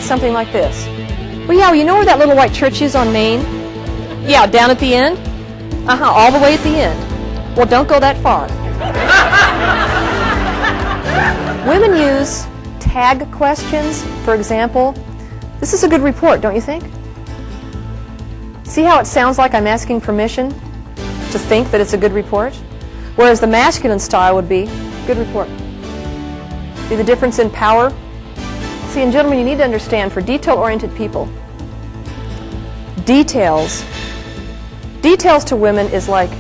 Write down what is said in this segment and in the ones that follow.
something like this. Well, yeah, you know where that little white church is on Main? Yeah, down at the end? All the way at the end. Well, don't go that far. Women use tag questions, for example. This is a good report, don't you think? See how it sounds like I'm asking permission to think that it's a good report? Whereas the masculine style would be, good report. See the difference in power? See, and gentlemen, you need to understand, for detail-oriented people, details to women is like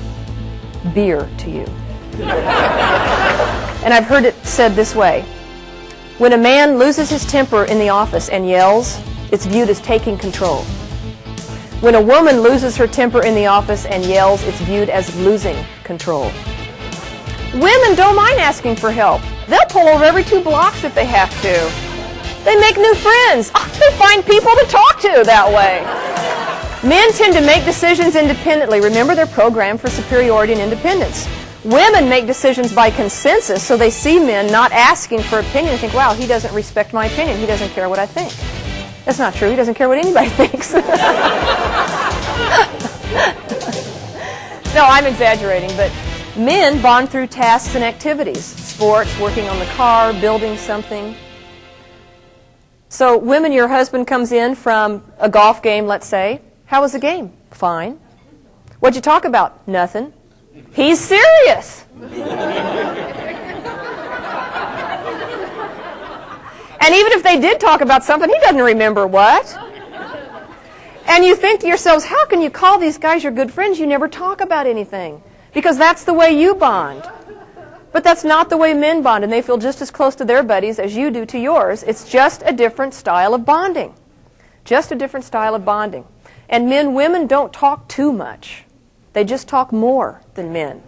beer to you. And I've heard it said this way. When a man loses his temper in the office and yells, it's viewed as taking control. When a woman loses her temper in the office and yells, it's viewed as losing control. Women don't mind asking for help. They'll pull over every 2 blocks if they have to. They make new friends. They find people to talk to that way. Men tend to make decisions independently. Remember, they're programmed for superiority and independence. Women make decisions by consensus, so they see men not asking for opinion and think, wow, he doesn't respect my opinion. He doesn't care what I think. That's not true. He doesn't care what anybody thinks. No, I'm exaggerating, but men bond through tasks and activities. Sports, working on the car, building something. So women, your husband comes in from a golf game, let's say. How was the game? Fine. What'd you talk about? Nothing. He's serious. And even if they did talk about something, he doesn't remember what. And you think to yourselves, how can you call these guys your good friends? You never talk about anything. Because that's the way you bond. But that's not the way men bond, and they feel just as close to their buddies as you do to yours. It's just a different style of bonding. Just a different style of bonding. And women don't talk too much. They just talk more than men.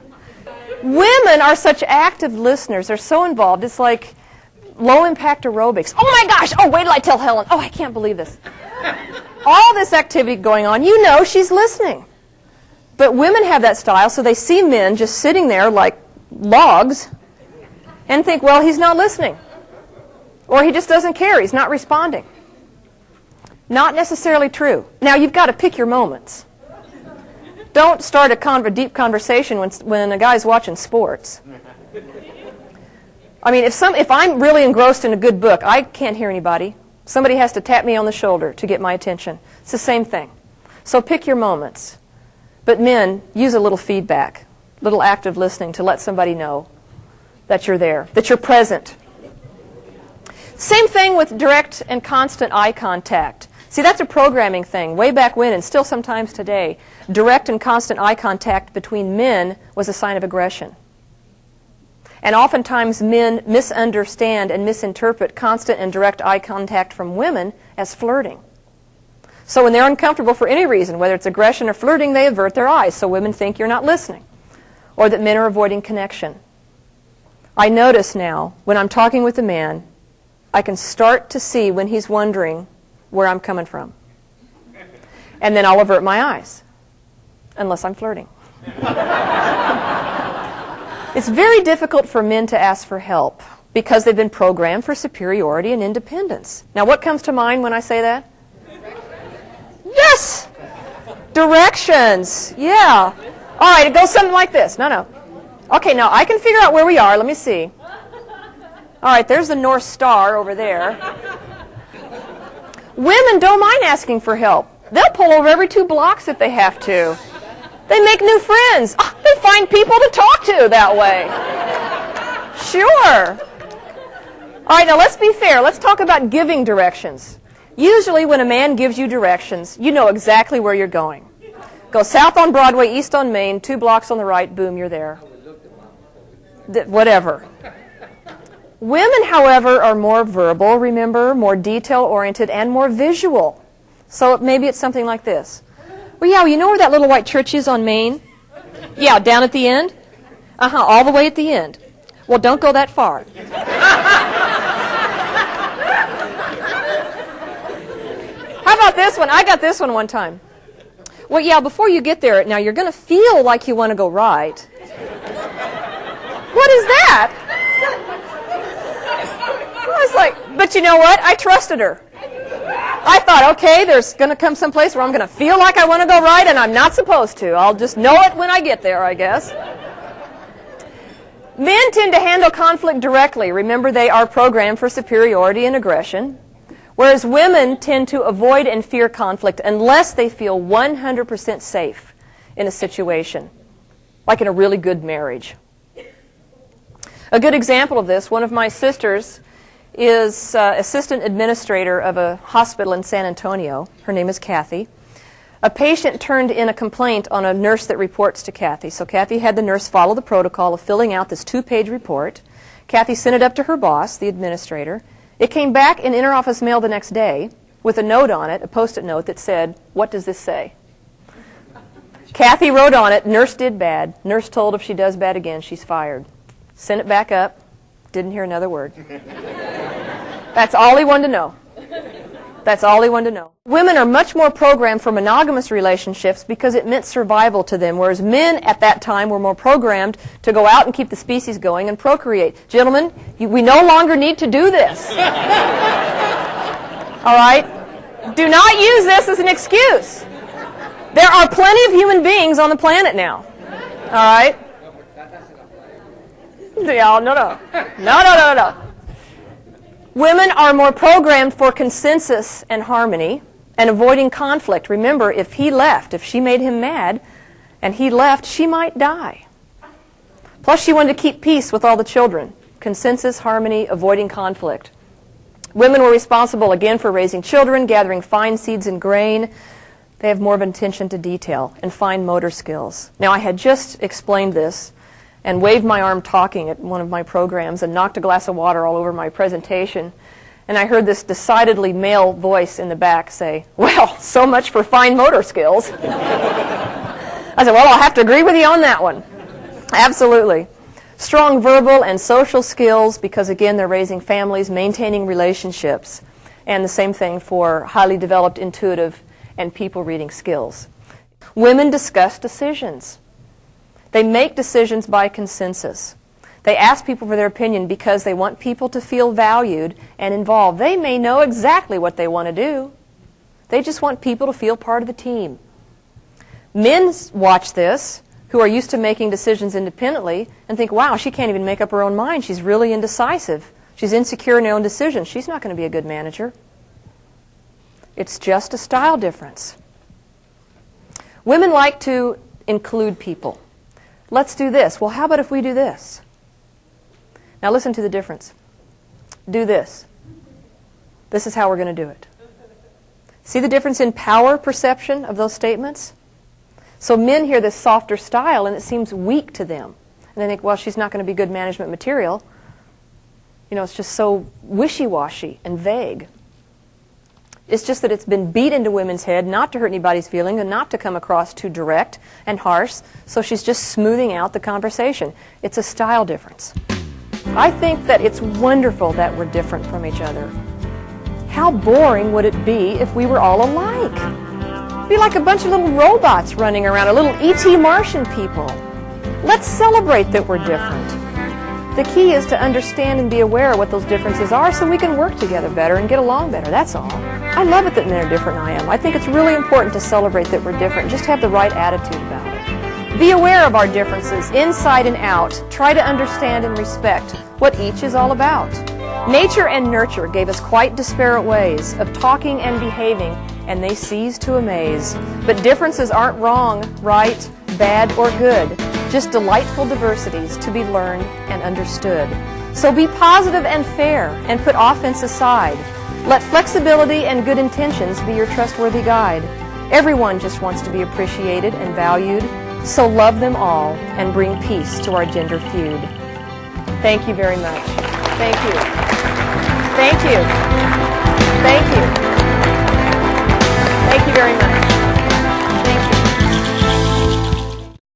Women are such active listeners. They're so involved. It's like low-impact aerobics. Oh my gosh! Oh, wait till I tell Helen. Oh, I can't believe this. All this activity going on, you know she's listening. But women have that style, so they see men just sitting there like logs and think, well, he's not listening. Or he just doesn't care. He's not responding. Not necessarily true. Now, you've got to pick your moments. Don't start a deep conversation when a guy's watching sports. I mean, if I'm really engrossed in a good book, I can't hear anybody. Somebody has to tap me on the shoulder to get my attention. It's the same thing. So pick your moments. But men, use a little feedback, little active listening to let somebody know that you're there, that you're present. Same thing with direct and constant eye contact. See, that's a programming thing. Way back when, and still sometimes today, direct and constant eye contact between men was a sign of aggression. And oftentimes men misunderstand and misinterpret constant and direct eye contact from women as flirting. So when they're uncomfortable for any reason, whether it's aggression or flirting, they avert their eyes, so women think you're not listening, or that men are avoiding connection. I notice now, when I'm talking with a man, I can start to see when he's wondering where I'm coming from. And then I'll avert my eyes, unless I'm flirting. It's very difficult for men to ask for help because they've been programmed for superiority and independence. Now, what comes to mind when I say that? Yes! Directions. Yeah. All right, it goes something like this. No. Okay, now I can figure out where we are. Let me see. All right, there's the North Star over there. Women don't mind asking for help. They'll pull over every 2 blocks if they have to. They make new friends. They find people to talk to that way. Sure. All right, now let's be fair. Let's talk about giving directions. Usually when a man gives you directions, you know exactly where you're going. Go south on Broadway, east on Main, 2 blocks on the right, boom, you're there. Whatever. Women, however, are more verbal, remember, more detail-oriented, and more visual. So maybe it's something like this. Well, yeah, you know where that little white church is on Main? Yeah, down at the end? All the way at the end. Well, don't go that far. How about this one? I got this one time. Well, yeah, before you get there, now you're going to feel like you want to go right. What is that? I was like, but you know what? I trusted her. I thought, okay, there's going to come some place where I'm going to feel like I want to go right, and I'm not supposed to. I'll just know it when I get there, I guess. Men tend to handle conflict directly. Remember, they are programmed for superiority and aggression, whereas women tend to avoid and fear conflict unless they feel 100% safe in a situation, like in a really good marriage. A good example of this, one of my sisters is assistant administrator of a hospital in San Antonio. Her name is Kathy. A patient turned in a complaint on a nurse that reports to Kathy. So Kathy had the nurse follow the protocol of filling out this 2-page report. Kathy sent it up to her boss, the administrator. It came back in interoffice mail the next day with a note on it, a Post-it note that said, "What does this say?" Kathy wrote on it, "Nurse did bad. Nurse told if she does bad again, she's fired." Sent it back up. Didn't hear another word. That's all he wanted to know. That's all he wanted to know. Women are much more programmed for monogamous relationships because it meant survival to them, whereas men at that time were more programmed to go out and keep the species going and procreate. Gentlemen, we no longer need to do this. All right? Do not use this as an excuse. There are plenty of human beings on the planet now. All right? No. Women are more programmed for consensus and harmony and avoiding conflict. Remember, if he left, if she made him mad and he left, she might die. Plus, she wanted to keep peace with all the children. Consensus, harmony, avoiding conflict. Women were responsible, again, for raising children, gathering fine seeds and grain. They have more of an attention to detail and fine motor skills. Now, I had just explained this and waved my arm talking at one of my programs and knocked a glass of water all over my presentation. And I heard this decidedly male voice in the back say, "Well, so much for fine motor skills." I said, well, I'll have to agree with you on that one. Absolutely. Strong verbal and social skills because, again, they're raising families, maintaining relationships. And the same thing for highly developed intuitive and people reading skills. Women discuss decisions. They make decisions by consensus. They ask people for their opinion because they want people to feel valued and involved. They may know exactly what they want to do. They just want people to feel part of the team. Men watch this, who are used to making decisions independently, and think, wow, she can't even make up her own mind. She's really indecisive. She's insecure in her own decisions. She's not going to be a good manager. It's just a style difference. Women like to include people. Let's do this. Well, how about if we do this? Now listen to the difference. Do this. This is how we're going to do it. See the difference in power perception of those statements? So men hear this softer style and it seems weak to them. And they think, well, she's not going to be good management material. You know, it's just so wishy-washy and vague. It's just that it's been beat into women's head not to hurt anybody's feeling and not to come across too direct and harsh, so she's just smoothing out the conversation. It's a style difference. I think that it's wonderful that we're different from each other. How boring would it be if we were all alike? It'd be like a bunch of little robots running around, a little E.T. Martian people. Let's celebrate that we're different. The key is to understand and be aware of what those differences are so we can work together better and get along better, that's all. I love it that men are different than I am. I think it's really important to celebrate that we're different. Just have the right attitude about it. Be aware of our differences, inside and out. Try to understand and respect what each is all about. Nature and nurture gave us quite disparate ways of talking and behaving, and they cease to amaze. But differences aren't wrong, right, bad, or good. Just delightful diversities to be learned and understood. So be positive and fair and put offense aside. Let flexibility and good intentions be your trustworthy guide. Everyone just wants to be appreciated and valued, so love them all and bring peace to our gender feud. Thank you very much. Thank you. Thank you. Thank you. Thank you very much.